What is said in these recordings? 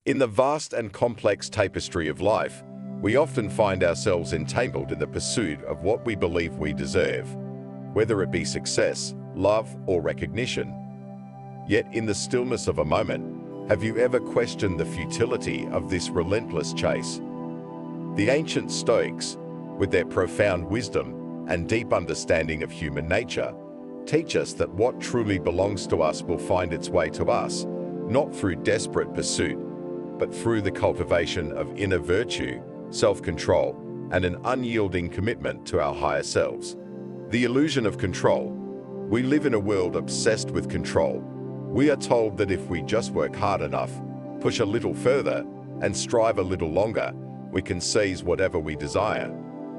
In the vast and complex tapestry of life, we often find ourselves entangled in the pursuit of what we believe we deserve, whether it be success, love, or recognition. Yet in the stillness of a moment, have you ever questioned the futility of this relentless chase? The ancient Stoics, with their profound wisdom and deep understanding of human nature, teach us that what truly belongs to us will find its way to us, not through desperate pursuit, but through the cultivation of inner virtue, self-control, and an unyielding commitment to our higher selves. The illusion of control. We live in a world obsessed with control. We are told that if we just work hard enough, push a little further, and strive a little longer, we can seize whatever we desire.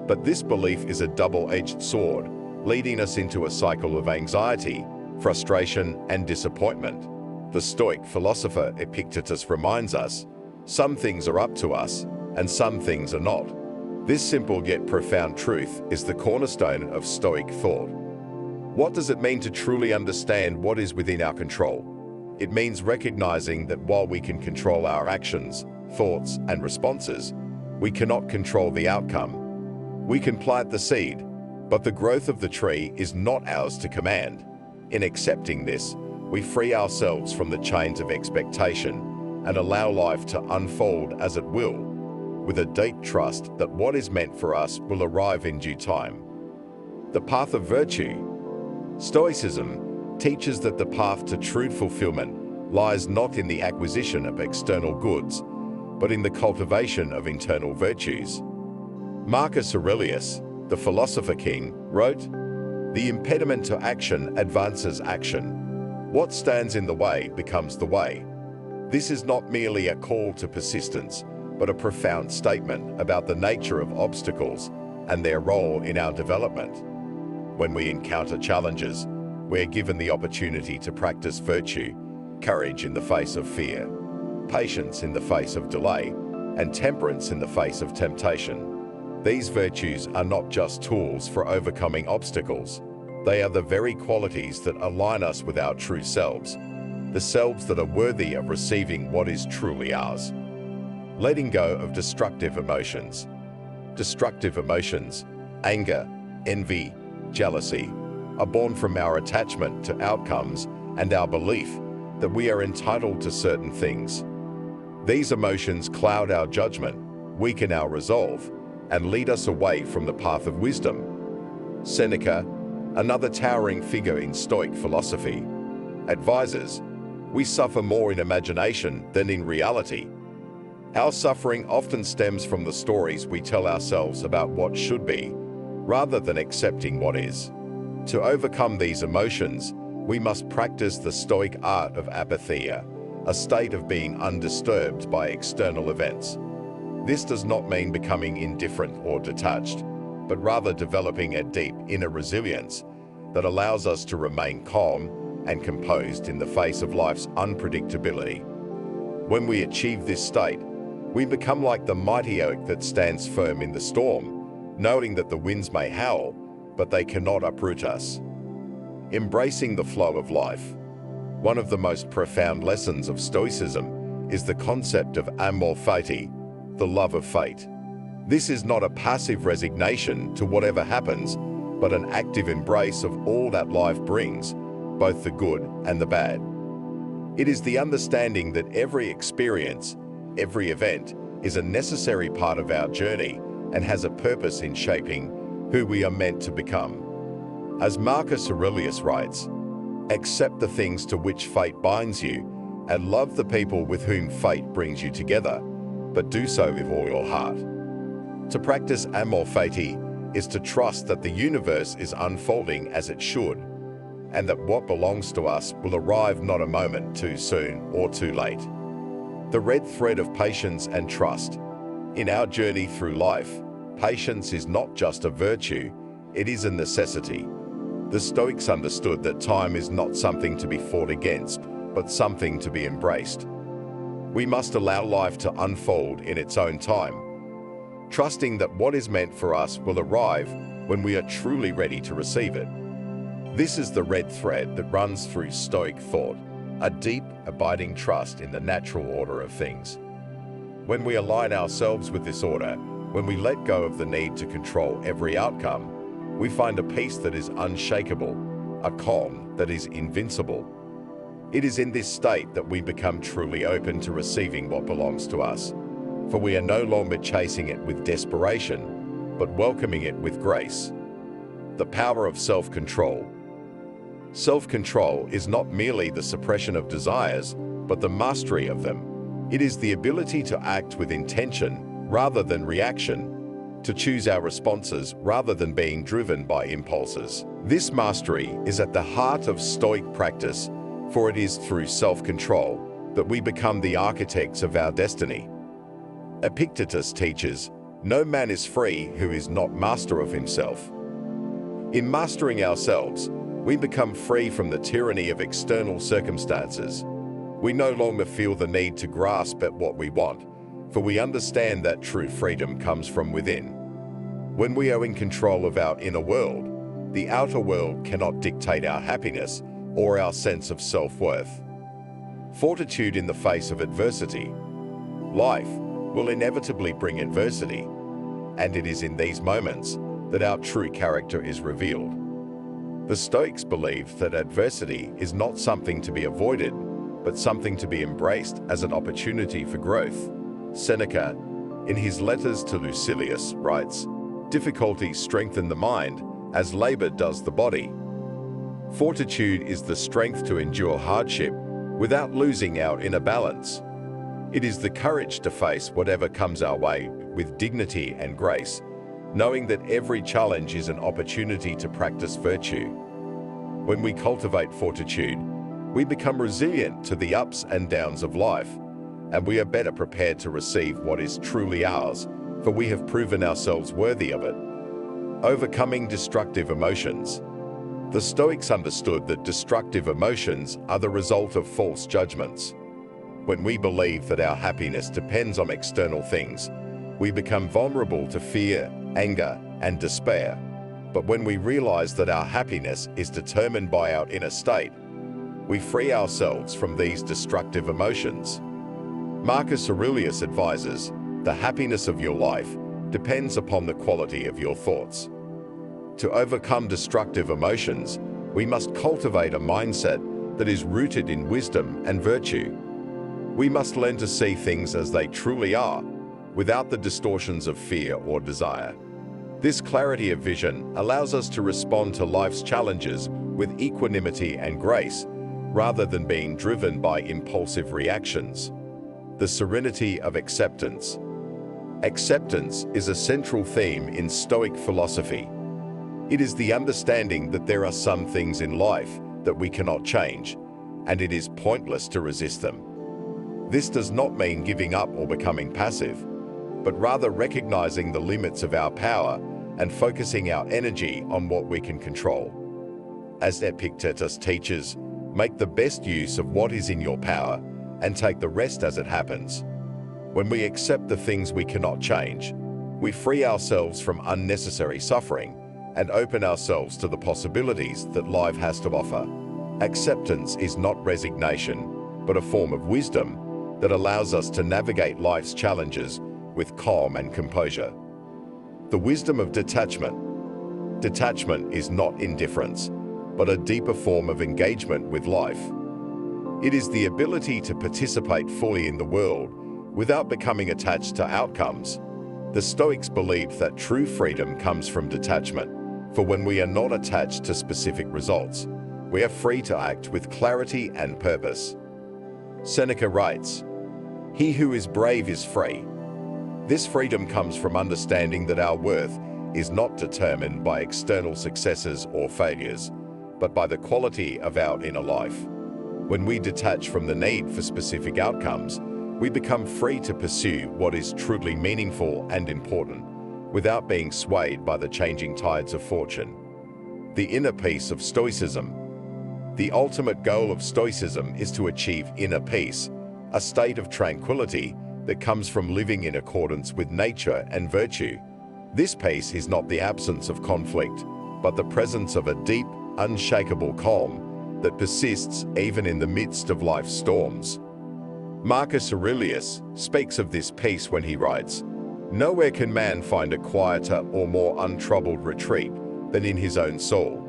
But this belief is a double-edged sword, leading us into a cycle of anxiety, frustration, and disappointment. The Stoic philosopher Epictetus reminds us, some things are up to us, and some things are not. This simple yet profound truth is the cornerstone of Stoic thought. What does it mean to truly understand what is within our control? It means recognizing that while we can control our actions, thoughts, and responses, we cannot control the outcome. We can plant the seed, but the growth of the tree is not ours to command. In accepting this, we free ourselves from the chains of expectation and allow life to unfold as it will, with a deep trust that what is meant for us will arrive in due time. The path of virtue. Stoicism teaches that the path to true fulfillment lies not in the acquisition of external goods, but in the cultivation of internal virtues. Marcus Aurelius, the philosopher king, wrote, "The impediment to action advances action. What stands in the way becomes the way." This is not merely a call to persistence, but a profound statement about the nature of obstacles and their role in our development. When we encounter challenges, we're given the opportunity to practice virtue, courage in the face of fear, patience in the face of delay, and temperance in the face of temptation. These virtues are not just tools for overcoming obstacles. They are the very qualities that align us with our true selves, the selves that are worthy of receiving what is truly ours. Letting go of destructive emotions. Destructive emotions, anger, envy, jealousy, are born from our attachment to outcomes and our belief that we are entitled to certain things. These emotions cloud our judgment, weaken our resolve, and lead us away from the path of wisdom. Seneca, another towering figure in Stoic philosophy, advises, "We suffer more in imagination than in reality." Our suffering often stems from the stories we tell ourselves about what should be, rather than accepting what is. To overcome these emotions, we must practice the Stoic art of apatheia, a state of being undisturbed by external events. This does not mean becoming indifferent or detached, but rather developing a deep inner resilience that allows us to remain calm and composed in the face of life's unpredictability. When we achieve this state, we become like the mighty oak that stands firm in the storm, knowing that the winds may howl, but they cannot uproot us. Embracing the flow of life. One of the most profound lessons of Stoicism is the concept of amor fati, the love of fate. This is not a passive resignation to whatever happens, but an active embrace of all that life brings, both the good and the bad. It is the understanding that every experience, every event, is a necessary part of our journey and has a purpose in shaping who we are meant to become. As Marcus Aurelius writes, "Accept the things to which fate binds you, and love the people with whom fate brings you together, but do so with all your heart." To practice amor fati is to trust that the universe is unfolding as it should, and that what belongs to us will arrive not a moment too soon or too late. The red thread of patience and trust. In our journey through life, patience is not just a virtue, it is a necessity. The Stoics understood that time is not something to be fought against, but something to be embraced. We must allow life to unfold in its own time, trusting that what is meant for us will arrive when we are truly ready to receive it. This is the red thread that runs through Stoic thought, a deep, abiding trust in the natural order of things. When we align ourselves with this order, when we let go of the need to control every outcome, we find a peace that is unshakable, a calm that is invincible. It is in this state that we become truly open to receiving what belongs to us, for we are no longer chasing it with desperation, but welcoming it with grace. The power of self-control. Self-control is not merely the suppression of desires, but the mastery of them. It is the ability to act with intention rather than reaction, to choose our responses rather than being driven by impulses. This mastery is at the heart of Stoic practice, for it is through self-control that we become the architects of our destiny. Epictetus teaches, "No man is free who is not master of himself." In mastering ourselves, we become free from the tyranny of external circumstances. We no longer feel the need to grasp at what we want, for we understand that true freedom comes from within. When we are in control of our inner world, the outer world cannot dictate our happiness or our sense of self-worth. Fortitude in the face of adversity. Life will inevitably bring adversity, and it is in these moments that our true character is revealed. The Stoics believe that adversity is not something to be avoided, but something to be embraced as an opportunity for growth. Seneca, in his letters to Lucilius, writes, "Difficulty strengthens the mind, as labor does the body." Fortitude is the strength to endure hardship without losing our inner balance. It is the courage to face whatever comes our way with dignity and grace, knowing that every challenge is an opportunity to practice virtue. When we cultivate fortitude, we become resilient to the ups and downs of life, and we are better prepared to receive what is truly ours, for we have proven ourselves worthy of it. Overcoming destructive emotions. The Stoics understood that destructive emotions are the result of false judgments. When we believe that our happiness depends on external things, we become vulnerable to fear, anger, and despair. But when we realize that our happiness is determined by our inner state, we free ourselves from these destructive emotions. Marcus Aurelius advises, "The happiness of your life depends upon the quality of your thoughts." To overcome destructive emotions, we must cultivate a mindset that is rooted in wisdom and virtue. We must learn to see things as they truly are, without the distortions of fear or desire. This clarity of vision allows us to respond to life's challenges with equanimity and grace, rather than being driven by impulsive reactions. The serenity of acceptance. Acceptance is a central theme in Stoic philosophy. It is the understanding that there are some things in life that we cannot change, and it is pointless to resist them. This does not mean giving up or becoming passive, but rather recognizing the limits of our power and focusing our energy on what we can control. As Epictetus teaches, make the best use of what is in your power and take the rest as it happens. When we accept the things we cannot change, we free ourselves from unnecessary suffering and open ourselves to the possibilities that life has to offer. Acceptance is not resignation, but a form of wisdom that allows us to navigate life's challenges with calm and composure. The wisdom of detachment. Detachment is not indifference, but a deeper form of engagement with life. It is the ability to participate fully in the world without becoming attached to outcomes. The Stoics believed that true freedom comes from detachment, for when we are not attached to specific results, we are free to act with clarity and purpose. Seneca writes, "He who is brave is free." This freedom comes from understanding that our worth is not determined by external successes or failures, but by the quality of our inner life. When we detach from the need for specific outcomes, we become free to pursue what is truly meaningful and important, without being swayed by the changing tides of fortune. The inner peace of Stoicism. The ultimate goal of Stoicism is to achieve inner peace, a state of tranquility that comes from living in accordance with nature and virtue. This peace is not the absence of conflict, but the presence of a deep, unshakable calm that persists even in the midst of life's storms. Marcus Aurelius speaks of this peace when he writes, "Nowhere can man find a quieter or more untroubled retreat than in his own soul."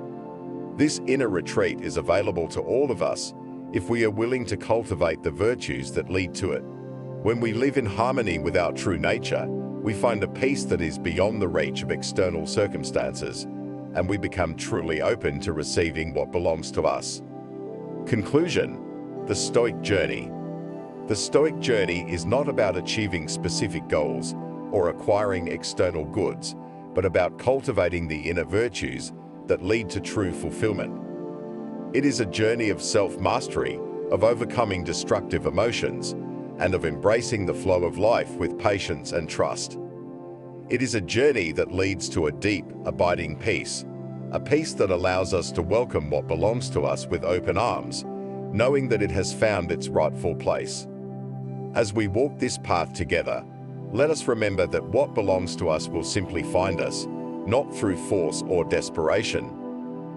This inner retreat is available to all of us if we are willing to cultivate the virtues that lead to it. When we live in harmony with our true nature, we find a peace that is beyond the reach of external circumstances, and we become truly open to receiving what belongs to us. Conclusion: the Stoic journey. The Stoic journey is not about achieving specific goals or acquiring external goods, but about cultivating the inner virtues that lead to true fulfillment. It is a journey of self-mastery, of overcoming destructive emotions, and of embracing the flow of life with patience and trust. It is a journey that leads to a deep, abiding peace, a peace that allows us to welcome what belongs to us with open arms, knowing that it has found its rightful place. As we walk this path together, let us remember that what belongs to us will simply find us, not through force or desperation,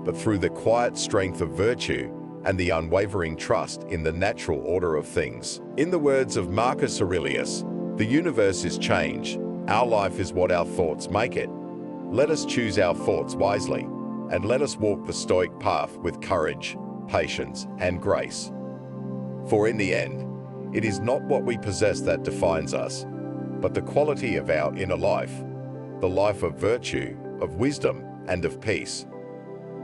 but through the quiet strength of virtue and the unwavering trust in the natural order of things. In the words of Marcus Aurelius, "The universe is change. Our life is what our thoughts make it. Let us choose our thoughts wisely, and let us walk the Stoic path with courage, patience, and grace." For in the end, it is not what we possess that defines us, but the quality of our inner life, the life of virtue, of wisdom, and of peace.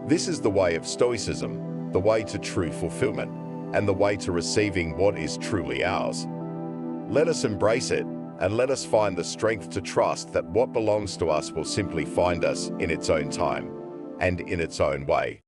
This is the way of Stoicism, the way to true fulfillment, and the way to receiving what is truly ours. Let us embrace it, and let us find the strength to trust that what belongs to us will simply find us in its own time and in its own way.